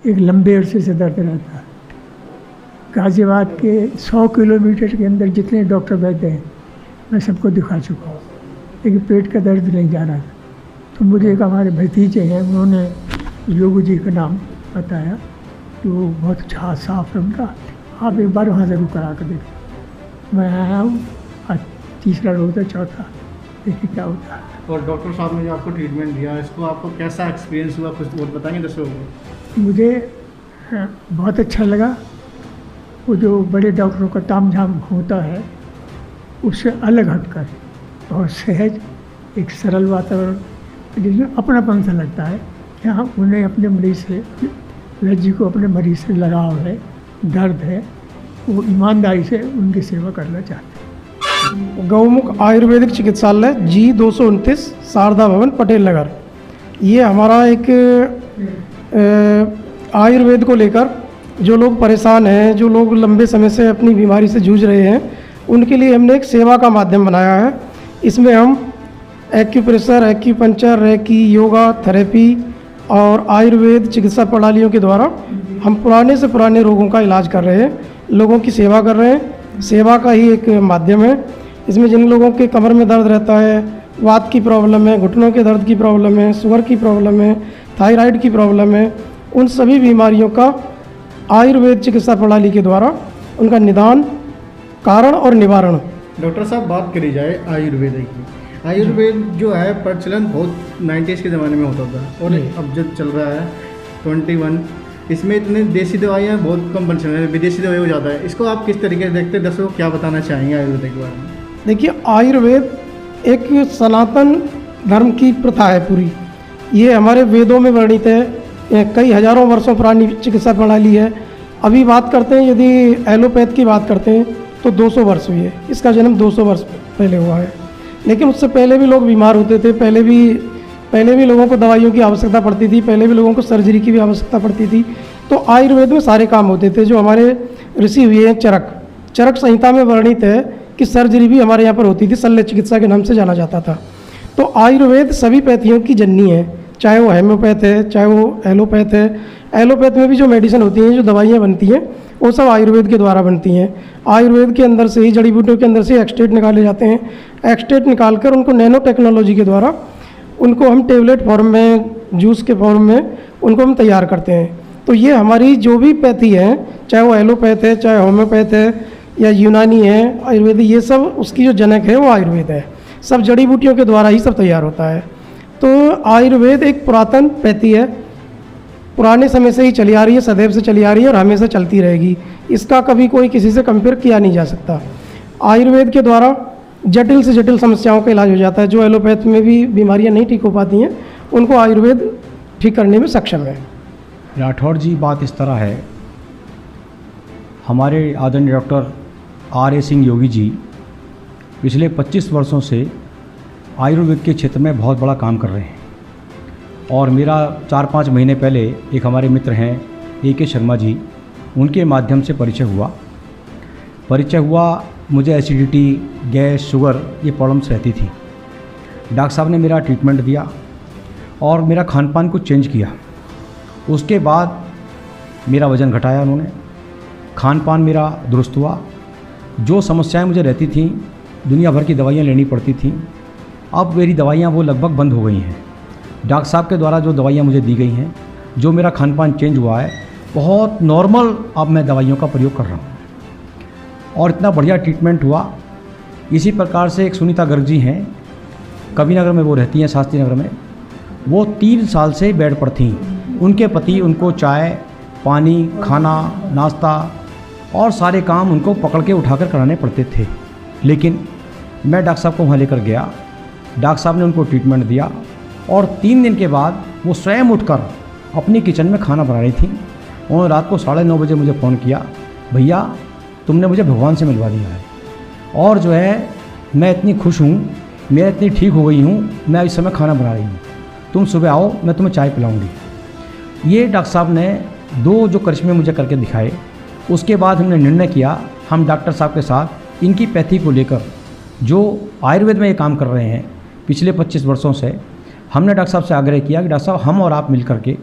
एक लंबे अरसे से दर्द रहता है। गाज़ियाबाद के 100 किलोमीटर के अंदर जितने डॉक्टर बैठे हैं मैं सबको दिखा चुका हूँ, लेकिन पेट का दर्द नहीं जा रहा था। तो मुझे एक हमारे भतीजे हैं, उन्होंने योगी जी का नाम बताया, तो बहुत अच्छा साफ है उनका, आप एक बार वहाँ ज़रूर करा कर देखो। मैं आया हूँ, आज तीसरा रोज़ है, चौथा, देखिए क्या होता है। और डॉक्टर साहब ने जो आपको ट्रीटमेंट दिया, इसको आपको कैसा एक्सपीरियंस हुआ, कुछ और बताएंगे दर्शकों को? मुझे बहुत अच्छा लगा। वो जो बड़े डॉक्टरों का तामझाम होता है उससे अलग हटकर बहुत सहज, एक सरल वातावरण जिसमें अपनापन सा लगता है कि हाँ, उन्हें अपने मरीज से, जी को अपने मरीज से लगाव है, दर्द है, वो ईमानदारी से उनकी सेवा करना चाहते हैं। गौमुख आयुर्वेदिक चिकित्सालय G229 शारदा भवन पटेल नगर, ये हमारा एक आयुर्वेद को लेकर जो लोग परेशान हैं, जो लोग लंबे समय से अपनी बीमारी से जूझ रहे हैं, उनके लिए हमने एक सेवा का माध्यम बनाया है। इसमें हम acupressure, acupuncture, reiki, yoga, therapy और आयुर्वेद चिकित्सा प्रणालियों के द्वारा हम पुराने से पुराने रोगों का इलाज कर रहे हैं, लोगों की सेवा कर रहे हैं। सेवा का ही एक माध्यम है। इसमें जिन लोगों के कमर में दर्द रहता है, वात की प्रॉब्लम है, घुटनों के दर्द की प्रॉब्लम है, शुगर की प्रॉब्लम है, थायराइड की प्रॉब्लम है, उन सभी बीमारियों का आयुर्वेद चिकित्सा प्रणाली के द्वारा उनका निदान, कारण और निवारण। डॉक्टर साहब, बात करी जाए आयुर्वेद की, आयुर्वेद जो है प्रचलन बहुत 90s के ज़माने में होता था और अब जो चल रहा है 21, इसमें इतने देसी दवाइयाँ बहुत कम बन रही हैं, विदेशी दवाई हो जाता है। इसको आप किस तरीके से देखते हैं? दर्शकों को क्या बताना चाहेंगे आयुर्वेद के बारे में? देखिए, आयुर्वेद एक सनातन धर्म की प्रथा है पूरी। ये हमारे वेदों में वर्णित है, कई हजारों वर्षों पुरानी चिकित्सा प्रणाली है। अभी बात करते हैं, यदि एलोपैथ की बात करते हैं तो 200 वर्ष हुई है, इसका जन्म 200 वर्ष पहले हुआ है। लेकिन उससे पहले भी लोग बीमार होते थे, पहले भी लोगों को दवाइयों की आवश्यकता पड़ती थी, पहले भी लोगों को सर्जरी की भी आवश्यकता पड़ती थी। तो आयुर्वेद में सारे काम होते थे। जो हमारे ऋषि हुए हैं, चरक संहिता में वर्णित है कि सर्जरी भी हमारे यहाँ पर होती थी, शल्य चिकित्सा के नाम से जाना जाता था। तो आयुर्वेद सभी पैथियों की जननी है, चाहे वो हेम्योपैथ है, चाहे वो एलोपैथ है। एलोपैथ में भी जो मेडिसिन होती हैं, जो दवाइयाँ बनती हैं, वो सब आयुर्वेद के द्वारा बनती हैं। आयुर्वेद के अंदर से ही, जड़ी बूटियों के अंदर से एक्सट्रैक्ट निकाले जाते हैं। एक्सट्रैक्ट निकाल कर उनको नैनो टेक्नोलॉजी के द्वारा उनको हम टेबलेट फॉर्म में, जूस के फॉर्म में उनको हम तैयार करते हैं। तो ये हमारी जो भी पैथी है, चाहे वो एलोपैथ है, चाहे होम्योपैथ है या यूनानी है, आयुर्वेद, ये सब उसकी जो जनक है वो आयुर्वेद है। सब जड़ी बूटियों के द्वारा ही सब तैयार होता है। तो आयुर्वेद एक पुरातन पैथी है, पुराने समय से ही चली आ रही है, सदैव से चली आ रही है और हमेशा चलती रहेगी। इसका कभी कोई किसी से कंपेयर किया नहीं जा सकता। आयुर्वेद के द्वारा जटिल से जटिल समस्याओं का इलाज हो जाता है। जो एलोपैथ में भी बीमारियां नहीं ठीक हो पाती हैं, उनको आयुर्वेद ठीक करने में सक्षम है। राठौड़ जी, बात इस तरह है, हमारे आदरणीय डॉक्टर R.A. सिंह योगी जी पिछले 25 वर्षों से आयुर्वेद के क्षेत्र में बहुत बड़ा काम कर रहे हैं। और मेरा 4-5 महीने पहले एक हमारे मित्र हैं A.K. शर्मा जी, उनके माध्यम से परिचय हुआ। मुझे एसिडिटी, गैस, शुगर, ये प्रॉब्लम्स रहती थी। डॉक्टर साहब ने मेरा ट्रीटमेंट दिया और मेरा खान पान को चेंज किया। उसके बाद मेरा वज़न घटाया उन्होंने, खान पान मेरा दुरुस्त हुआ। जो समस्याएं मुझे रहती थीं, दुनिया भर की दवाइयां लेनी पड़ती थीं, अब मेरी दवाइयां वो लगभग बंद हो गई हैं। डॉक्टर साहब के द्वारा जो दवाइयां मुझे दी गई हैं, जो मेरा खान पान चेंज हुआ है, बहुत नॉर्मल अब मैं दवाइयों का प्रयोग कर रहा हूँ और इतना बढ़िया ट्रीटमेंट हुआ। इसी प्रकार से एक सुनीता गर्ग जी हैं, कवि नगर में वो रहती हैं, शास्त्री नगर में। वो 3 साल से बेड पर थीं। उनके पति उनको चाय, पानी, खाना, नाश्ता और सारे काम उनको पकड़ के उठाकर कराने पड़ते थे। लेकिन मैं डॉक्टर साहब को वहाँ लेकर गया, डॉक्टर साहब ने उनको ट्रीटमेंट दिया और 3 दिन के बाद वो स्वयं उठकर अपनी किचन में खाना बना रही थी। उन्होंने रात को 9:30 बजे मुझे फ़ोन किया, भैया तुमने मुझे भगवान से मिलवा दिया है और जो है मैं इतनी खुश हूँ, मैं इतनी ठीक हो गई हूँ, मैं इस समय खाना बना रही हूँ, तुम सुबह आओ, मैं तुम्हें चाय पिलाऊंगी। ये डॉक्टर साहब ने 2 जो करिश्मे मुझे करके दिखाए। उसके बाद हमने निर्णय किया, हम डॉक्टर साहब के साथ इनकी पैथी को लेकर जो आयुर्वेद में ये काम कर रहे हैं पिछले 25 वर्षों से, हमने डॉक्टर साहब से आग्रह किया कि डॉक्टर साहब हम और आप मिल करके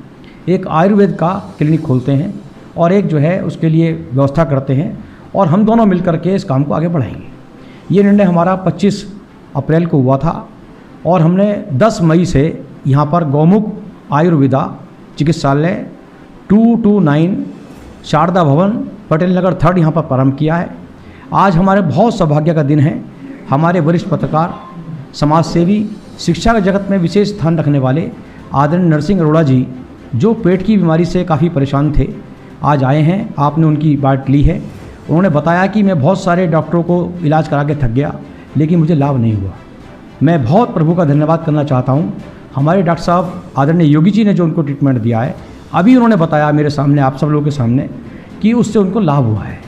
एक आयुर्वेद का क्लिनिक खोलते हैं और एक जो है उसके लिए व्यवस्था करते हैं और हम दोनों मिलकर के इस काम को आगे बढ़ाएंगे। ये निर्णय हमारा 25 अप्रैल को हुआ था और हमने 10 मई से यहाँ पर गौमुख आयुर्वेदा चिकित्सालय 229 शारदा भवन पटेल नगर 3 यहाँ पर प्रारंभ किया है। आज हमारे बहुत सौभाग्य का दिन है। हमारे वरिष्ठ पत्रकार, समाज सेवी, शिक्षा के जगत में विशेष स्थान रखने वाले आदरणीय नरसिंह अरोड़ा जी, जो पेट की बीमारी से काफ़ी परेशान थे, आज आए हैं। आपने उनकी बात ली है। उन्होंने बताया कि मैं बहुत सारे डॉक्टरों को इलाज करा के थक गया, लेकिन मुझे लाभ नहीं हुआ। मैं बहुत प्रभु का धन्यवाद करना चाहता हूँ। हमारे डॉक्टर साहब आदरणीय योगी जी ने जो उनको ट्रीटमेंट दिया है, अभी उन्होंने बताया मेरे सामने, आप सब लोगों के सामने, कि उससे उनको लाभ हुआ है।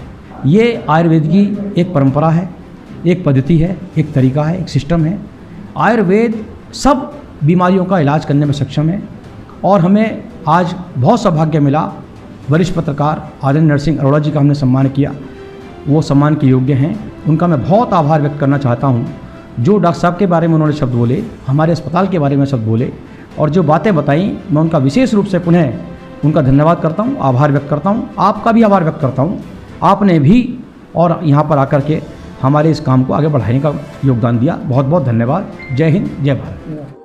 ये आयुर्वेद की एक परंपरा है, एक पद्धति है, एक तरीका है, एक सिस्टम है। आयुर्वेद सब बीमारियों का इलाज करने में सक्षम है और हमें आज बहुत सौभाग्य मिला। वरिष्ठ पत्रकार आदरणीय नरसिंह अरोड़ा जी का हमने सम्मान किया, वो सम्मान के योग्य हैं। उनका मैं बहुत आभार व्यक्त करना चाहता हूँ। जो डॉक्टर साहब के बारे में उन्होंने शब्द बोले, हमारे अस्पताल के बारे में शब्द बोले और जो बातें बताई, मैं उनका विशेष रूप से पुनः उनका धन्यवाद करता हूँ, आभार व्यक्त करता हूँ। आपका भी आभार व्यक्त करता हूँ। आपने भी और यहाँ पर आकर के हमारे इस काम को आगे बढ़ाने का योगदान दिया। बहुत बहुत धन्यवाद। जय हिंद, जय भारत।